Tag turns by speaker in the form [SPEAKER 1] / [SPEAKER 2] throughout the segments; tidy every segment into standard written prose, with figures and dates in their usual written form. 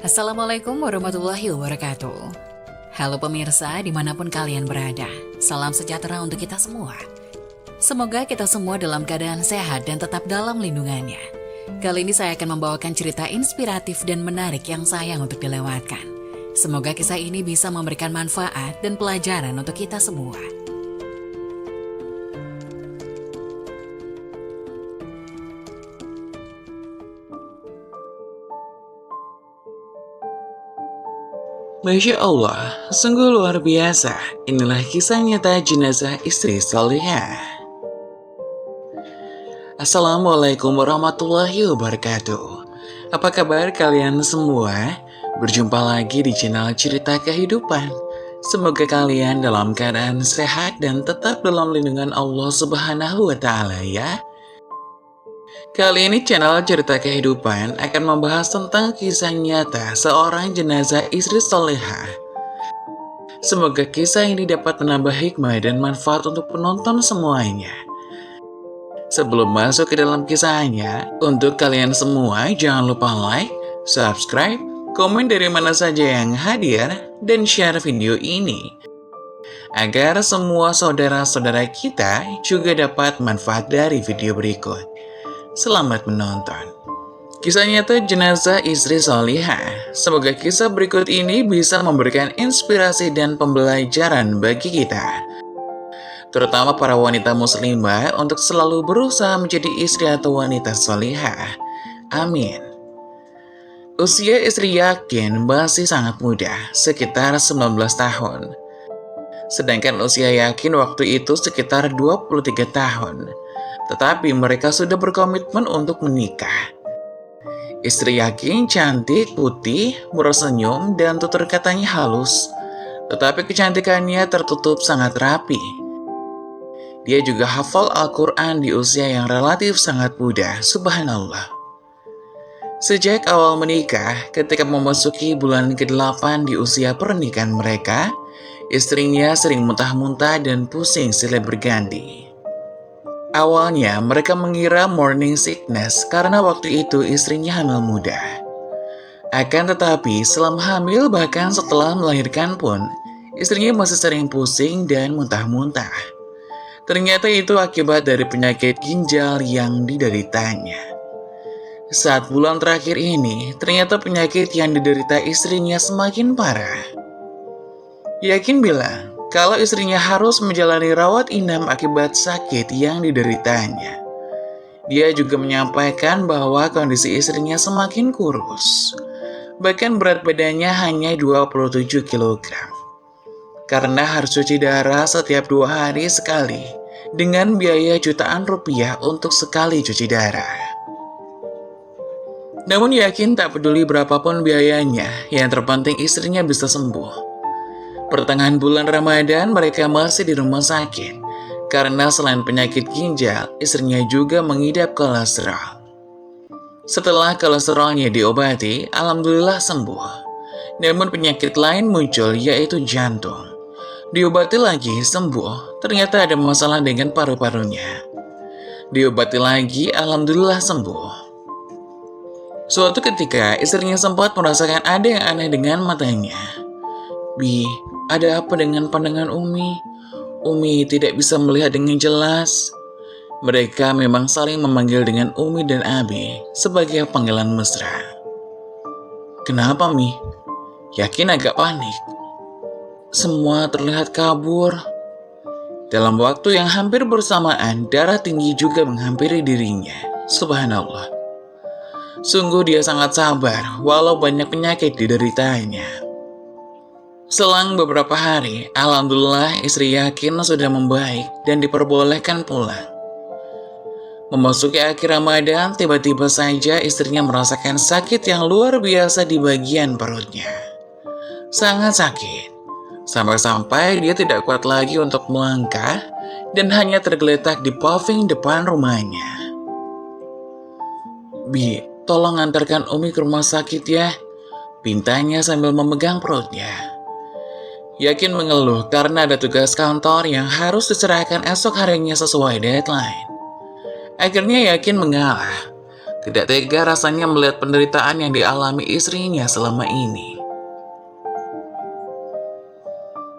[SPEAKER 1] Assalamualaikum warahmatullahi wabarakatuh. Halo pemirsa dimanapun kalian berada, salam sejahtera untuk kita semua. Semoga kita semua dalam keadaan sehat dan tetap dalam lindungannya. Kali ini saya akan membawakan cerita inspiratif dan menarik yang sayang untuk dilewatkan. Semoga kisah ini bisa memberikan manfaat dan pelajaran untuk kita semua.
[SPEAKER 2] Masya Allah, sungguh luar biasa. Inilah kisah nyata jenazah istri salihah. Assalamualaikum warahmatullahi wabarakatuh. Apa kabar kalian semua? Berjumpa lagi di channel Cerita Kehidupan. Semoga kalian dalam keadaan sehat dan tetap dalam lindungan Allah Subhanahu wa Ta'ala ya. Kali ini channel Cerita Kehidupan akan membahas tentang kisah nyata seorang jenazah istri salehah. Semoga kisah ini dapat menambah hikmah dan manfaat untuk penonton semuanya. Sebelum masuk ke dalam kisahnya, untuk kalian semua jangan lupa like, subscribe, komen dari mana saja yang hadir, dan share video ini. Agar semua saudara-saudara kita juga dapat manfaat dari video berikut. Selamat menonton. Kisah nyata jenazah istri salihah. Semoga kisah berikut ini bisa memberikan inspirasi dan pembelajaran bagi kita, terutama para wanita muslimah, untuk selalu berusaha menjadi istri atau wanita salihah. Amin. Usia istri Yakin masih sangat muda, sekitar 19 tahun. Sedangkan usia Yakin waktu itu sekitar 23 tahun. Tetapi mereka sudah berkomitmen untuk menikah. Istri Yakin cantik, putih, murah senyum, dan tutur katanya halus. Tetapi kecantikannya tertutup sangat rapi. Dia juga hafal Al-Quran di usia yang relatif sangat muda, subhanallah. Sejak awal menikah, ketika memasuki bulan ke-8 di usia pernikahan mereka, istrinya sering muntah-muntah dan pusing silih berganti. Awalnya mereka mengira morning sickness karena waktu itu istrinya hamil muda. Akan tetapi selama hamil bahkan setelah melahirkan pun, istrinya masih sering pusing dan muntah-muntah. Ternyata itu akibat dari penyakit ginjal yang dideritanya. Saat bulan terakhir ini, ternyata penyakit yang diderita istrinya semakin parah. Yakin bilang kalau istrinya harus menjalani rawat inap akibat sakit yang dideritanya. Dia juga menyampaikan bahwa kondisi istrinya semakin kurus. Bahkan berat badannya hanya 27 kg. Karena harus cuci darah setiap 2 hari sekali, dengan biaya jutaan rupiah untuk sekali cuci darah. Namun Yakin tak peduli berapapun biayanya, yang terpenting istrinya bisa sembuh. Pertengahan bulan Ramadan mereka masih di rumah sakit, karena selain penyakit ginjal, istrinya juga mengidap kolesterol. Setelah kolesterolnya diobati, alhamdulillah sembuh. Namun penyakit lain muncul, yaitu jantung. Diobati lagi, sembuh. Ternyata ada masalah dengan paru-parunya. Diobati lagi, alhamdulillah sembuh. Suatu ketika, istrinya sempat merasakan ada yang aneh dengan matanya. "Bi, ada apa dengan pandangan Umi? Umi tidak bisa melihat dengan jelas." Mereka memang saling memanggil dengan Umi dan Abi sebagai panggilan mesra. "Kenapa, Mi?" Yakin agak panik. "Semua terlihat kabur." Dalam waktu yang hampir bersamaan, darah tinggi juga menghampiri dirinya. Subhanallah. Sungguh dia sangat sabar, walau banyak penyakit dideritanya. Selang beberapa hari, alhamdulillah istri Yakin sudah membaik dan diperbolehkan pulang. Memasuki akhir Ramadan, tiba-tiba saja istrinya merasakan sakit yang luar biasa di bagian perutnya. Sangat sakit, sampai-sampai dia tidak kuat lagi untuk melangkah dan hanya tergeletak di paving depan rumahnya. "Bi, tolong antarkan Umi ke rumah sakit ya," pintanya sambil memegang perutnya. Yakin mengeluh karena ada tugas kantor yang harus diserahkan esok harinya sesuai deadline. Akhirnya Yakin mengalah, Tidak tega rasanya melihat penderitaan yang dialami istrinya selama ini.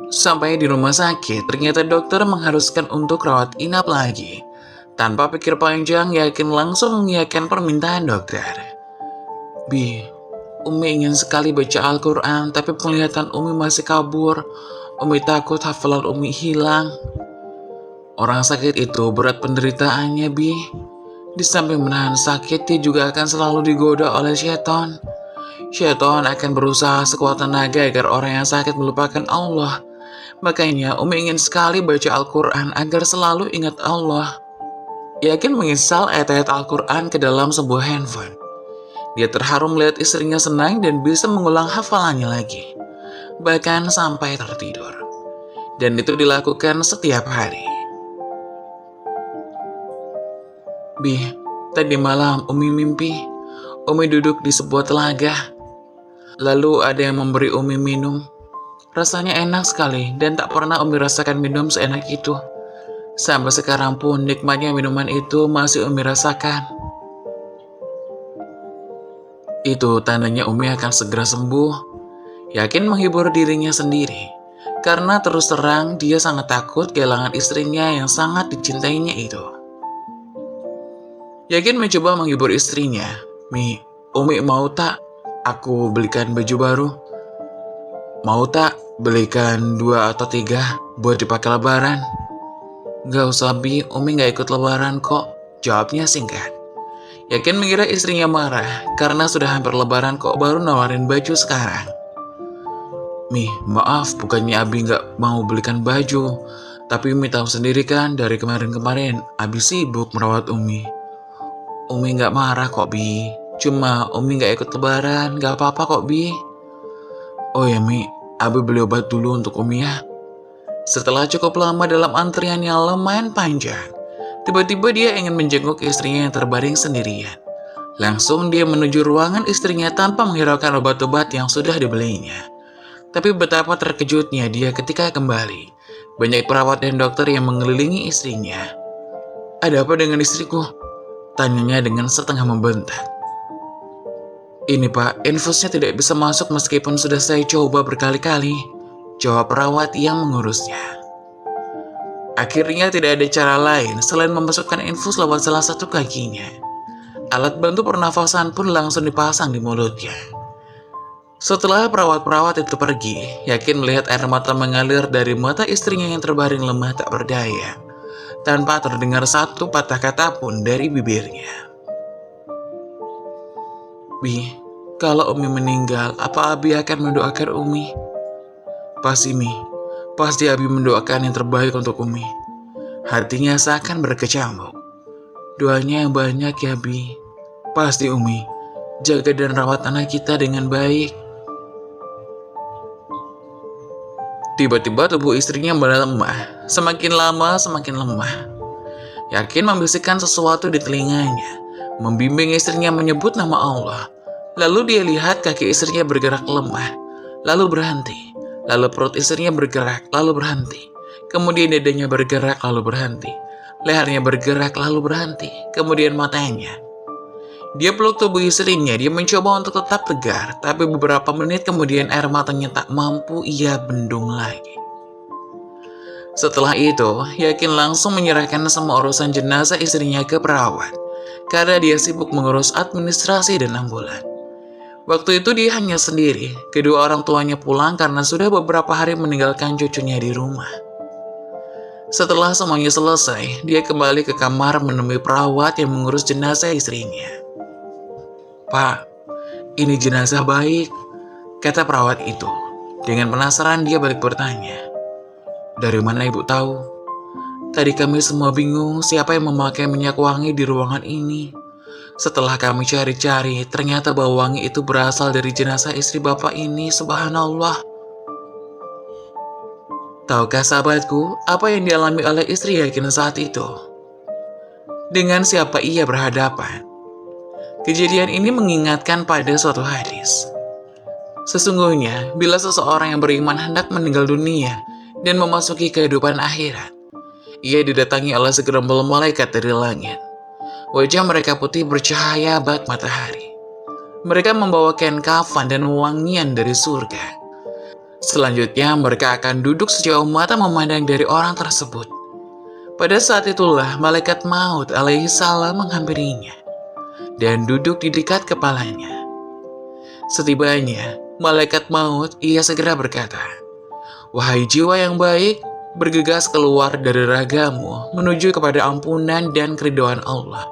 [SPEAKER 2] Sampai di rumah sakit, ternyata dokter mengharuskan untuk rawat inap lagi. Tanpa pikir panjang, Yakin langsung mengiyakan permintaan dokter. Bi, Umi ingin sekali baca Al-Quran, tapi penglihatan Umi masih kabur. Umi takut hafalan Umi hilang. Orang sakit itu berat penderitaannya, Bi. Di samping menahan sakit, dia juga akan selalu digoda oleh syaitan. Syaitan akan berusaha sekuat tenaga agar orang yang sakit melupakan Allah. Makanya Umi ingin sekali baca Al-Quran agar selalu ingat Allah. Yakin menginstal ayat-ayat Al-Quran ke dalam sebuah handphone. Dia terharu melihat istrinya senang dan bisa mengulang hafalannya lagi. Bahkan sampai tertidur. Dan itu dilakukan setiap hari. Bi, tadi malam Umi mimpi. Umi duduk di sebuah telaga. Lalu ada yang memberi Umi minum. Rasanya enak sekali dan tak pernah Umi rasakan minum seenak itu. Sampai sekarang pun nikmatnya minuman itu masih Umi rasakan. Itu tandanya Umi akan segera sembuh. Yakin menghibur dirinya sendiri. Karena terus terang dia sangat takut kehilangan istrinya yang sangat dicintainya itu. Yakin mencoba menghibur istrinya. Mi, Umi mau tak aku belikan baju baru? Mau tak belikan 2 atau 3 buat dipakai lebaran? Gak usah Bi, Umi gak ikut lebaran kok. Jawabnya singkat. Yakin mengira istrinya marah karena sudah hampir lebaran kok baru nawarin baju sekarang. Mi, maaf bukannya Abi gak mau belikan baju. Tapi Umi tahu sendiri kan dari kemarin-kemarin Abi sibuk merawat Umi. Umi gak marah kok Bi. Cuma Umi gak ikut lebaran, gak apa-apa kok Bi. Oh ya Mi, Abi beli obat dulu untuk Umi ya. Setelah cukup lama dalam antrian yang lumayan panjang, tiba-tiba dia ingin menjenguk istrinya yang terbaring sendirian. Langsung dia menuju ruangan istrinya tanpa menghiraukan obat-obat yang sudah dibelinya. Tapi betapa terkejutnya dia ketika kembali. Banyak perawat dan dokter yang mengelilingi istrinya. Ada apa dengan istriku? Tanyanya dengan setengah membentak. Ini Pak, infusnya tidak bisa masuk meskipun sudah saya coba berkali-kali. Jawab perawat yang mengurusnya. Akhirnya tidak ada cara lain selain memasukkan infus lewat salah satu kakinya. Alat bantu pernafasan pun langsung dipasang di mulutnya. Setelah perawat-perawat itu pergi, Yakin melihat air mata mengalir dari mata istrinya yang terbaring lemah tak berdaya. Tanpa terdengar satu patah kata pun dari bibirnya. Bi, kalau Umi meninggal, apa Abi akan mendoakan Umi? Pasti Mi, pasti Abi mendoakan yang terbaik untuk Umi. Hatinya seakan berkecamuk. Doanya yang banyak ya Bi. Pasti Umi, jaga dan rawat anak kita dengan baik. Tiba-tiba tubuh istrinya melemah, semakin lama semakin lemah. Yakin membisikkan sesuatu di telinganya, membimbing istrinya menyebut nama Allah. Lalu dia lihat kaki istrinya bergerak lemah, lalu berhenti. Lalu perut istrinya bergerak, lalu berhenti. Kemudian dadanya bergerak, lalu berhenti. Lehernya bergerak, lalu berhenti. Kemudian matanya. Dia peluk tubuh istrinya, dia mencoba untuk tetap tegar, tapi beberapa menit kemudian air matanya tak mampu ia bendung lagi. Setelah itu, Yakin langsung menyerahkan semua urusan jenazah istrinya ke perawat, karena dia sibuk mengurus administrasi dan ambulan. Waktu itu dia hanya sendiri, kedua orang tuanya pulang karena sudah beberapa hari meninggalkan cucunya di rumah. Setelah semuanya selesai, dia kembali ke kamar menemui perawat yang mengurus jenazah istrinya. Pak, ini jenazah baik, kata perawat itu. Dengan penasaran dia balik bertanya. Dari mana ibu tahu? Tadi kami semua bingung siapa yang memakai minyak wangi di ruangan ini. Setelah kami cari-cari, ternyata bau wangi itu berasal dari jenazah istri bapak ini, subhanallah. Tahukah sahabatku, apa yang dialami oleh istri Yakin saat itu? Dengan siapa ia berhadapan? Kejadian ini mengingatkan pada suatu hadis. Sesungguhnya, bila seseorang yang beriman hendak meninggal dunia dan memasuki kehidupan akhirat, ia didatangi oleh segerombol malaikat dari langit. Wajah mereka putih bercahaya bak matahari. Mereka membawa kain kafan dan wangian dari surga. Selanjutnya mereka akan duduk sejauh mata memandang dari orang tersebut. Pada saat itulah malaikat maut alaihi salam menghampirinya dan duduk di dekat kepalanya. Setibanya malaikat maut, ia segera berkata, "Wahai jiwa yang baik, bergegas keluar dari ragamu menuju kepada ampunan dan keridhaan Allah."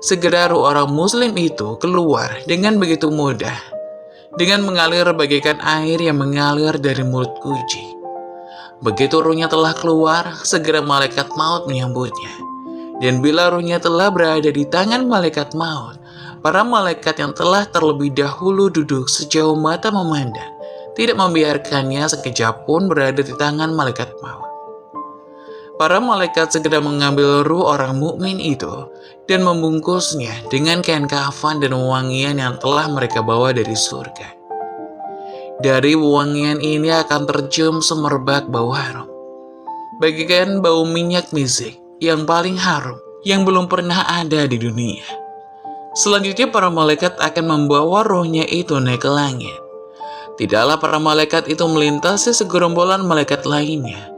[SPEAKER 2] Segera ruh orang muslim itu keluar dengan begitu mudah, dengan mengalir bagaikan air yang mengalir dari mulut kuci. Begitu ruhnya telah keluar, segera malaikat maut menyambutnya. Dan bila ruhnya telah berada di tangan malaikat maut, para malaikat yang telah terlebih dahulu duduk sejauh mata memandang, tidak membiarkannya sekejap pun berada di tangan malaikat maut. Para malaikat segera mengambil ruh orang mukmin itu dan membungkusnya dengan kain kafan dan wangian yang telah mereka bawa dari surga. Dari wangian ini akan tercium semerbak bau harum, bagaikan bau minyak misik yang paling harum yang belum pernah ada di dunia. Selanjutnya para malaikat akan membawa rohnya itu naik ke langit. Tidaklah para malaikat itu melintasi segerombolan malaikat lainnya,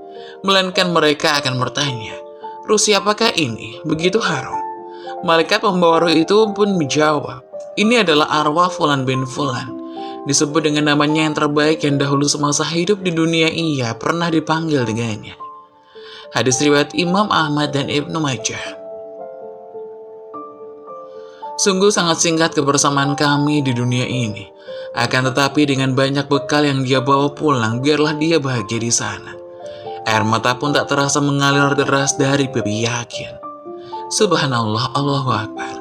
[SPEAKER 2] melainkan mereka akan bertanya, "Ruh siapakah ini? Begitu harum." Malaikat pembawa ruh itu pun menjawab, "Ini adalah arwah Fulan bin Fulan. Disebut dengan namanya yang terbaik yang dahulu semasa hidup di dunia ia pernah dipanggil dengannya." Hadis riwayat Imam Ahmad dan Ibnu Majah. Sungguh sangat singkat kebersamaan kami di dunia ini. Akan tetapi dengan banyak bekal yang dia bawa pulang, biarlah dia bahagia di sana. Air mata pun tak terasa mengalir deras dari pipi yakin. Subhanallah, Allahu Akbar.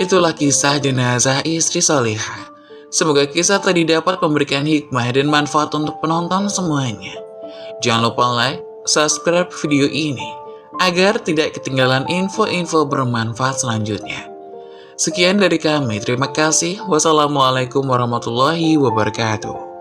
[SPEAKER 2] Itulah kisah jenazah istri solihah. Semoga kisah tadi dapat memberikan hikmah dan manfaat untuk penonton semuanya. Jangan lupa like, subscribe video ini, agar tidak ketinggalan info-info bermanfaat selanjutnya. Sekian dari kami, terima kasih. Wassalamualaikum warahmatullahi wabarakatuh.